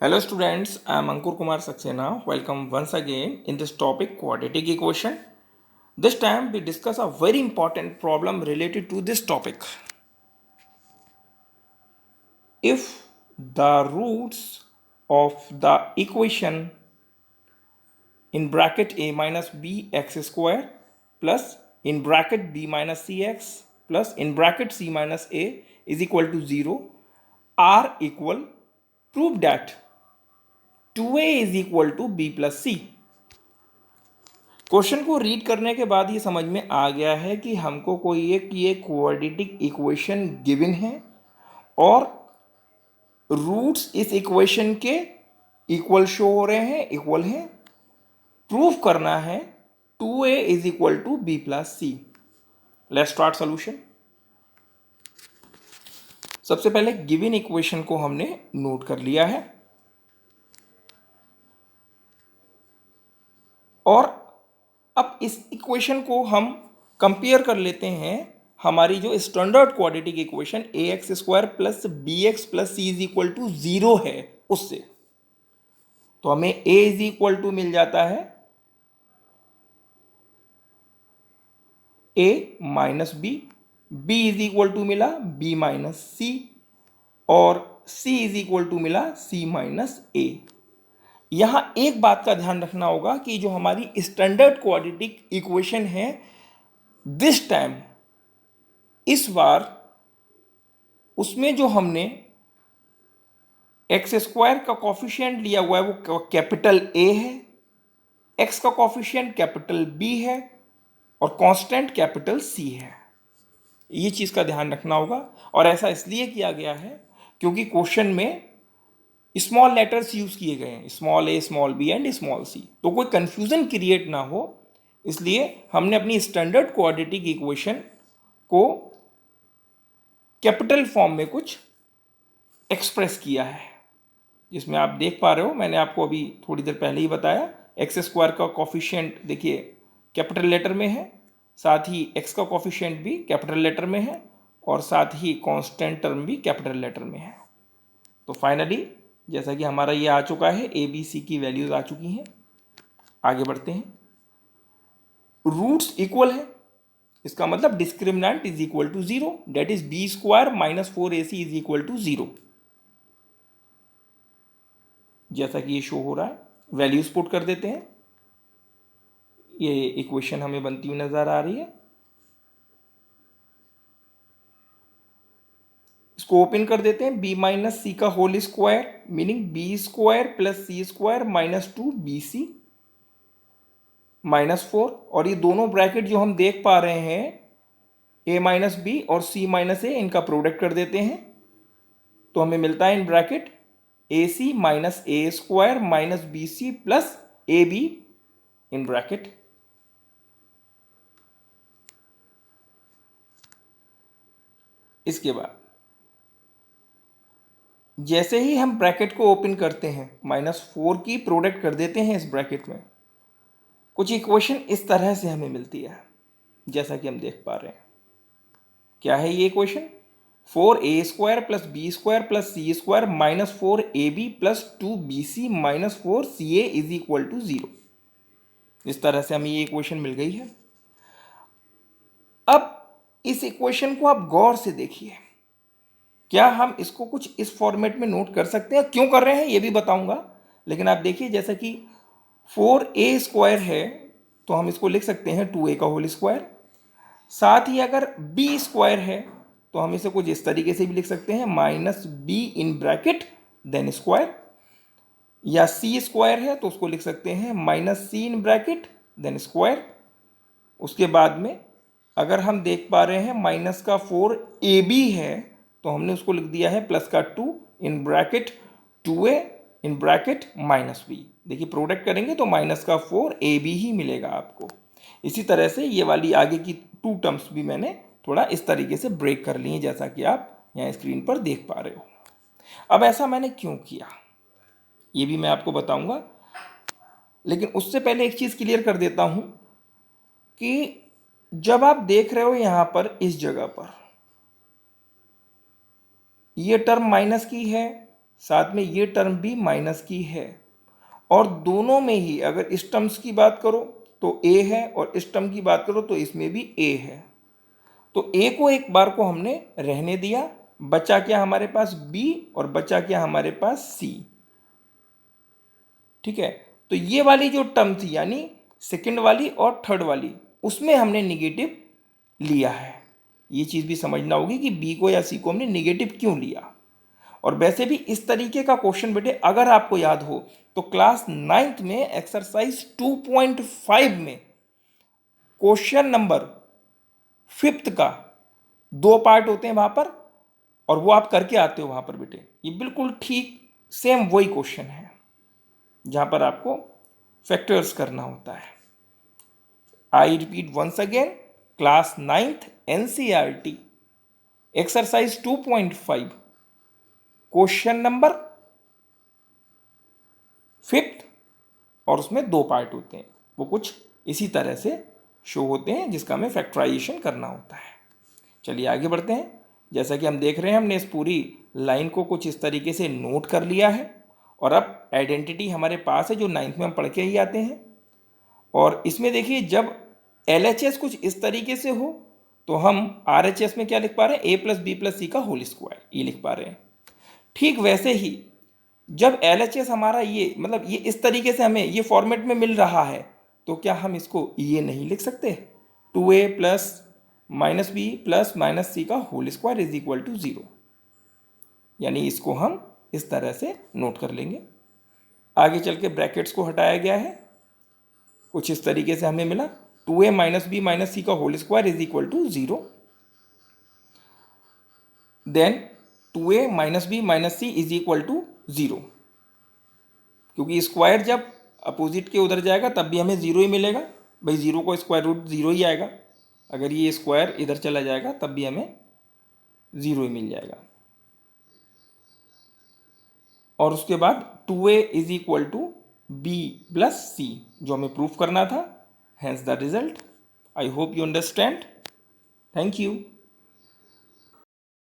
Hello students, I am Ankur Kumar Saxena. Welcome once again in this topic quadratic equation. This time we discuss a very important problem related to this topic. If the roots of the equation in bracket a minus b x square plus in bracket b minus cx plus in bracket c minus a is equal to 0 are equal, prove that 2a is equal to b plus c. Question को read करने के बाद ये समझ में आ गया है कि हमको कोई एक ये क्वाड्रेटिक इक्वेशन गिवन है और रूट्स इस इक्वेशन के इक्वल शो हो रहे हैं, इक्वल हैं। प्रूफ करना है 2a is equal to b plus c. Let's start solution. सबसे पहले गिवन इक्वेशन को हमने नोट कर लिया है और अब इस इक्वेशन को हम कंपेयर कर लेते हैं हमारी जो standard quadratic equation A X square plus B X plus C is equal to 0 है उससे। तो हमें ए इज इक्वल टू मिल जाता है A minus B is equal to मिला बी माइनस सी और सी इज इक्वल टू मिला सी माइनस ए। यहां एक बात का ध्यान रखना होगा कि जो हमारी स्टैंडर्ड क्वाड्रेटिक इक्वेशन है दिस टाइम इस बार उसमें जो हमने एक्स स्क्वायर का कॉफिशिएंट लिया हुआ है वो कैपिटल ए है, एक्स का कॉफिशिएंट कैपिटल बी है और कांस्टेंट कैपिटल सी है। ये चीज का ध्यान रखना होगा और ऐसा इसलिए किया गया है क्योंकि क्वेश्चन में स्मॉल लेटर्स यूज किए गए हैं, small A small B and small C, तो कोई कंफ्यूजन क्रिएट ना हो इसलिए हमने अपनी स्टैंडर्ड क्वाड्रेटिक इक्वेशन को कैपिटल फॉर्म में कुछ एक्सप्रेस किया है, जिसमें आप देख पा रहे हो मैंने आपको अभी थोड़ी देर पहले ही बताया एक्स स्क्वायर का कॉफिशिएंट देखिए कैपिटल लेटर में है, साथ ही एक्स का कॉफिशिएंट भी कैपिटल लेटर में है और साथ ही कांस्टेंट टर्म भी कैपिटल लेटर में है। तो फाइनली जैसा कि हमारा ये आ चुका है ए बी सी की वैल्यूज आ चुकी हैं। आगे बढ़ते हैं। रूट्स इक्वल है इसका मतलब discriminant is equal to 0 that is b square minus 4ac is equal to 0 जैसा कि ये शो हो रहा है। वैल्यूज पुट कर देते हैं। ये इक्वेशन हमें बनती हुई नजर आ रही है। इसको ओपन कर देते हैं। बी माइनस सी का whole square meaning B square plus सी स्क्वायर माइनस 2bc माइनस 4 और ये दोनों ब्रैकेट जो हम देख पा रहे हैं ए माइनस बी और सी माइनस ए, इनका प्रोडक्ट कर देते हैं तो हमें मिलता है in bracket a c minus a square minus b c plus a b in bracket. इसके बाद जैसे ही हम ब्रैकेट को ओपन करते हैं -4 की प्रोडक्ट कर देते हैं इस ब्रैकेट में, कुछ इक्वेशन इस तरह से हमें मिलती है जैसा कि हम देख पा रहे हैं। क्या है ये equation? 4a square plus b square plus C square minus 4ab plus 2bc minus 4ca is equal to 0। इस तरह से हमें ये इक्वेशन मिल गई है। अब इस इक्वेशन को आप गौर से देखिए। क्या हम इसको कुछ इस फॉर्मेट में नोट कर सकते हैं? क्यों कर रहे हैं ये भी बताऊंगा, लेकिन आप देखिए जैसा कि 4a स्क्वायर है तो हम इसको लिख सकते हैं 2a का होल स्क्वायर। साथ ही अगर b स्क्वायर है तो हम इसे कुछ इस तरीके से भी लिख सकते हैं minus b in bracket then square, या c स्क्वायर है तो उसको लिख सकते हैं minus c in bracket then square. उसके बाद में अगर हम देख पा रहे हैं माइनस का 4ab है तो हमने उसको लिख दिया है प्लस का 2 in bracket 2a in bracket minus b. देखिए प्रोडक्ट करेंगे तो माइनस का 4ab ही मिलेगा आपको। इसी तरह से ये वाली आगे की 2 टर्म्स भी मैंने थोड़ा इस तरीके से ब्रेक कर ली हैं जैसा कि आप यहाँ स्क्रीन पर देख पा रहे हो। अब ऐसा मैंने क्यों किया ये भी मैं आपको बताऊंगा, लेकिन उससे पहले एक चीज़ क्लियर कर देता हूं कि जब आप देख रहे हो यहाँ पर इस जगह पर ये टर्म माइनस की है, साथ में ये टर्म भी माइनस की है, और दोनों में ही अगर इस टर्म्स की बात करो तो a है और इस टर्म की बात करो तो इसमें भी a है। तो a को एक बार को हमने रहने दिया, बचा क्या हमारे पास b और बचा क्या हमारे पास c। ठीक है, तो ये वाली जो टर्म थी यानी सेकंड वाली और थर्ड वाली, उसमें हमने निगेटिव लिया है। ये चीज़ भी समझना होगी कि b को या c को हमने निगेटिव क्यों लिया। और वैसे भी इस तरीके का क्वेश्चन बेटे अगर आपको याद हो तो क्लास 9th में एक्सरसाइज 2.5 में क्वेश्चन नंबर 5th का 2 पार्ट होते हैं वहां पर, और वो आप करके आते हो वहां पर बेटे। ये बिल्कुल ठीक सेम वही क्वेश्चन है जहां पर आपको फैक्टर्स करना होता है। I repeat once again, class 9th NCERT exercise 2.5 question number 5th, और उसमें 2 पार्ट होते हैं, वो कुछ इसी तरह से शो होते हैं जिसका हमें फैक्टराइजेशन करना होता है। चलिए आगे बढ़ते हैं। जैसा कि हम देख रहे हैं हमने इस पूरी लाइन को कुछ इस तरीके से नोट कर लिया है, और अब आइडेंटिटी हमारे पास है जो 9th में हम पढ़ के ही आते हैं। और इसमें देखिए जब LHS कुछ इस तरीके से हो तो हम RHS में क्या लिख पा रहे हैं, a प्लस बी प्लस सी का होल स्क्वायर, ये लिख पा रहे हैं। ठीक वैसे ही जब LHS हमारा ये मतलब ये इस तरीके से हमें ये फॉर्मेट में मिल रहा है तो क्या हम इसको ये नहीं लिख सकते, 2a plus minus B plus minus सी का whole square is equal to 0। यानी इसको हम इस तरह से नोट कर लेंगे। आगे चल के ब्रैकेट्स को हटाया गया है, कुछ इस तरीके से हमें मिला 2a माइनस बी माइनस सी का whole square is equal to 0। Then 2a minus b minus c is equal to 0, क्योंकि स्क्वायर जब अपोजिट के उधर जाएगा तब भी हमें 0 ही मिलेगा भाई, 0 को स्क्वायर रूट 0 ही आएगा। अगर ये स्क्वायर इधर चला जाएगा तब भी हमें 0 ही मिल जाएगा। और उसके बाद 2a is equal to B plus C जो हमें प्रूफ करना था, hence the result. I hope you understand. Thank you.